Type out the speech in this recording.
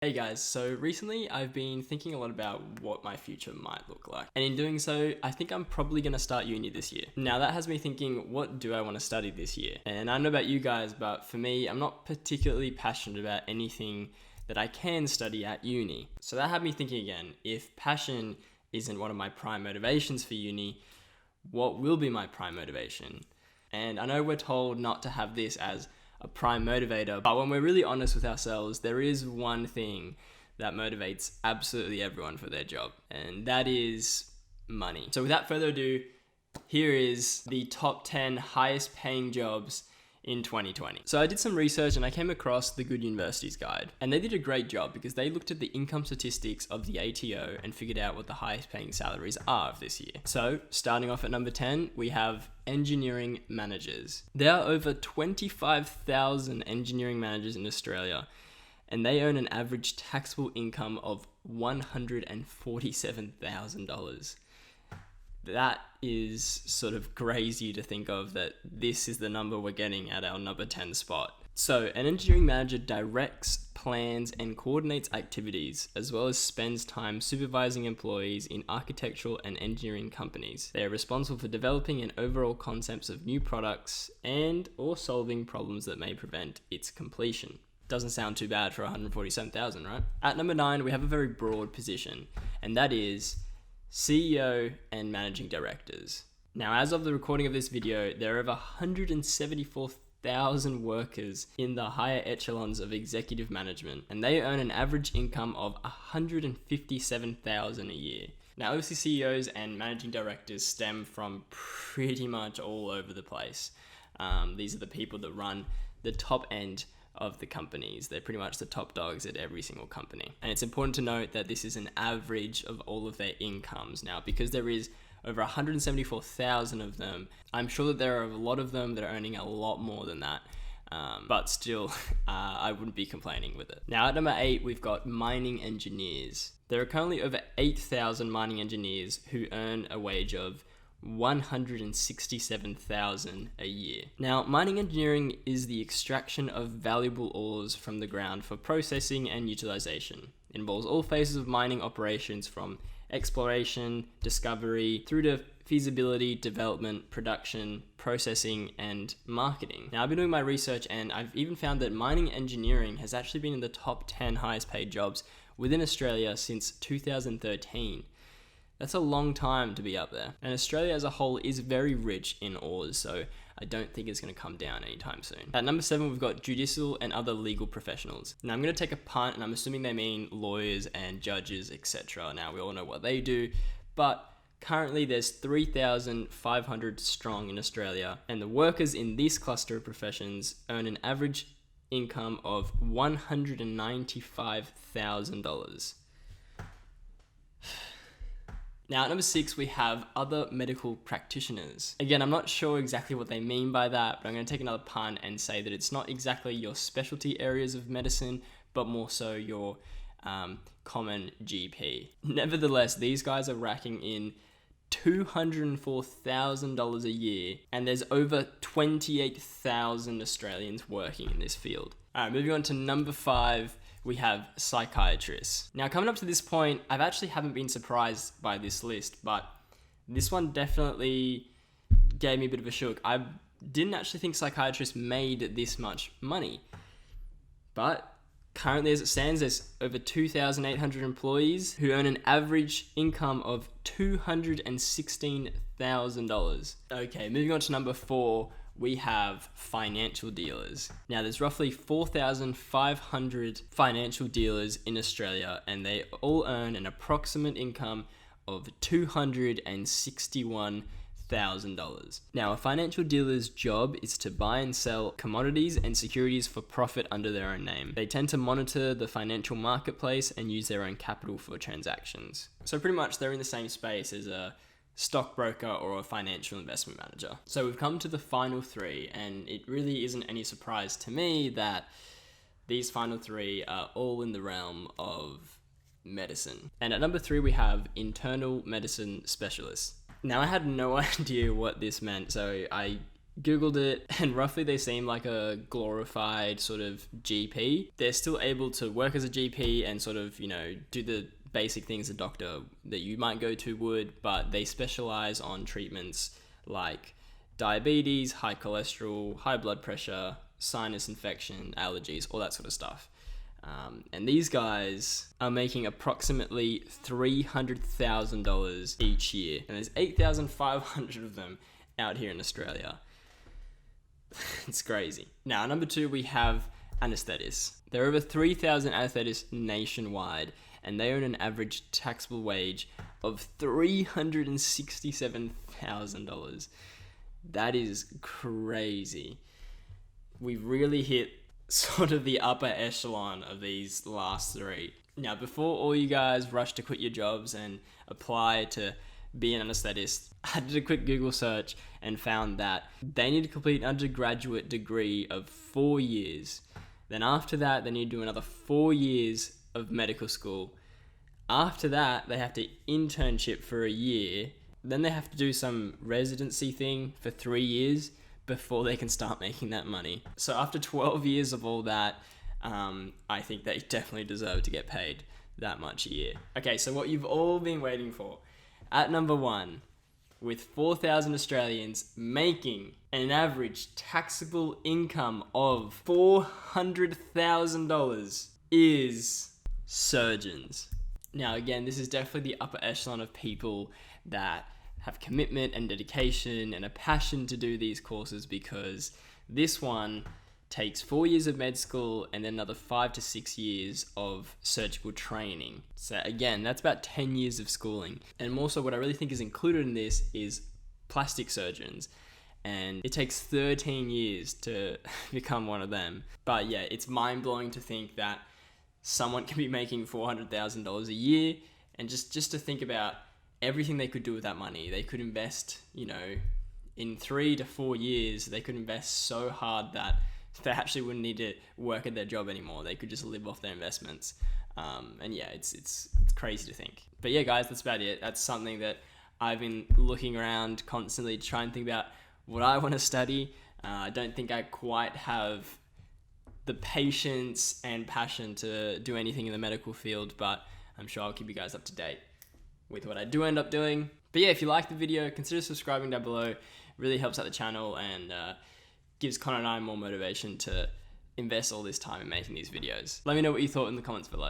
Hey guys, so recently I've been thinking a lot about what my future might look like. And in doing so, I think I'm probably going to start uni this year. Now that has me thinking, what do I want to study this year? And I don't know about you guys, but for me, I'm not particularly passionate about anything that I can study at uni. So that had me thinking again, if passion isn't one of my prime motivations for uni, what will be my prime motivation? And I know we're told not to have this as a prime motivator, but when we're really honest with ourselves, there is one thing that motivates absolutely everyone for their job, and that is money. So without further ado, here is the top 10 highest paying jobs in 2020. So I did some research and I came across the Good Universities Guide, and they did a great job because they looked at the income statistics of the ATO and figured out what the highest paying salaries are of this year. So starting off at number 10, we have engineering managers. There are over 25,000 engineering managers in Australia, and they earn an average taxable income of $147,000. That is sort of crazy to think of, that this is the number we're getting at our number 10 spot. So an engineering manager directs, plans, and coordinates activities, as well as spends time supervising employees in architectural and engineering companies. They are responsible for developing and overall concepts of new products and or solving problems that may prevent its completion. Doesn't sound too bad for 147,000, right? At number 9, we have a very broad position, and that is CEO and managing directors. Now, as of the recording of this video, there are over 174,000 workers in the higher echelons of executive management, and they earn an average income of $157,000 a year. Now, obviously, CEOs and managing directors stem from pretty much all over the place. These are the people that run the top end of the companies. They're pretty much the top dogs at every single company. And it's important to note that this is an average of all of their incomes. Now, because there is over 174,000 of them, I'm sure that there are a lot of them that are earning a lot more than that. But still, I wouldn't be complaining with it. Now, at number 8, we've got mining engineers. There are currently over 8,000 mining engineers who earn a wage of $167,000 a year. Now, mining engineering is the extraction of valuable ores from the ground for processing and utilization. It involves all phases of mining operations, from exploration, discovery, through to feasibility, development, production, processing, and marketing. Now, I've been doing my research and I've even found that mining engineering has actually been in the top 10 highest paid jobs within Australia since 2013. That's a long time to be up there. And Australia as a whole is very rich in ores, so I don't think it's going to come down anytime soon. At number 7, we've got judicial and other legal professionals. Now, I'm going to take a punt, and I'm assuming they mean lawyers and judges, etc. Now, we all know what they do, but currently there's 3,500 strong in Australia, and the workers in this cluster of professions earn an average income of $195,000. Now, at number 6, we have other medical practitioners. Again, I'm not sure exactly what they mean by that, but I'm going to take another pun and say that it's not exactly your specialty areas of medicine, but more so your common GP. Nevertheless, these guys are racking in $204,000 a year, and there's over 28,000 Australians working in this field. All right, moving on to number 5. We have psychiatrists. Now, coming up to this point, I've actually haven't been surprised by this list, but this one definitely gave me a bit of a shock. I didn't actually think psychiatrists made this much money. But currently, as it stands, there's over 2,800 employees who earn an average income of $216,000. Okay, moving on to number 4. We have financial dealers. Now, there's roughly 4,500 financial dealers in Australia, and they all earn an approximate income of $261,000. Now, a financial dealer's job is to buy and sell commodities and securities for profit under their own name. They tend to monitor the financial marketplace and use their own capital for transactions. So pretty much they're in the same space as a stockbroker or a financial investment manager. So we've come to the final 3, and it really isn't any surprise to me that these final 3 are all in the realm of medicine. And at number 3, we have internal medicine specialists. Now, I had no idea what this meant, so I Googled it, and roughly they seem like a glorified sort of GP. They're still able to work as a GP and sort of, do the basic things a doctor that you might go to would, but they specialize on treatments like diabetes, high cholesterol, high blood pressure, sinus infection, allergies, all that sort of stuff. And these guys are making approximately $300,000 each year. And there's 8,500 of them out here in Australia. It's crazy. Now, number 2, we have anaesthetists. There are over 3,000 anaesthetists nationwide, and they earn an average taxable wage of $367,000. That is crazy. We've really hit sort of the upper echelon of these last 3. Now, before all you guys rush to quit your jobs and apply to be an anaesthetist, I did a quick Google search and found that they need to complete an undergraduate degree of 4 years. Then after that, they need to do another 4 years of medical school. After that, they have to internship for a year. Then they have to do some residency thing for 3 years before they can start making that money. So after 12 years of all that, I think they definitely deserve to get paid that much a year. Okay, so what you've all been waiting for. At number 1, with 4,000 Australians making an average taxable income of $400,000 is surgeons. Now again, this is definitely the upper echelon of people that have commitment and dedication and a passion to do these courses, because this one takes 4 years of med school and then another 5 to 6 years of surgical training. So again, that's about 10 years of schooling. And more so, what I really think is included in this is plastic surgeons. And it takes 13 years to become one of them. But yeah, it's mind-blowing to think that someone can be making $400,000 a year, and just to think about everything they could do with that money. They could invest, in 3 to 4 years, they could invest so hard that they actually wouldn't need to work at their job anymore. They could just live off their investments. And yeah, it's crazy to think. But yeah, guys, that's about it. That's something that I've been looking around constantly to try and think about what I want to study. I don't think I quite have the patience and passion to do anything in the medical field, but I'm sure I'll keep you guys up to date with what I do end up doing. But yeah, if you like the video, consider subscribing down below. It really helps out the channel and gives Connor and I more motivation to invest all this time in making these videos. Let me know what you thought in the comments below.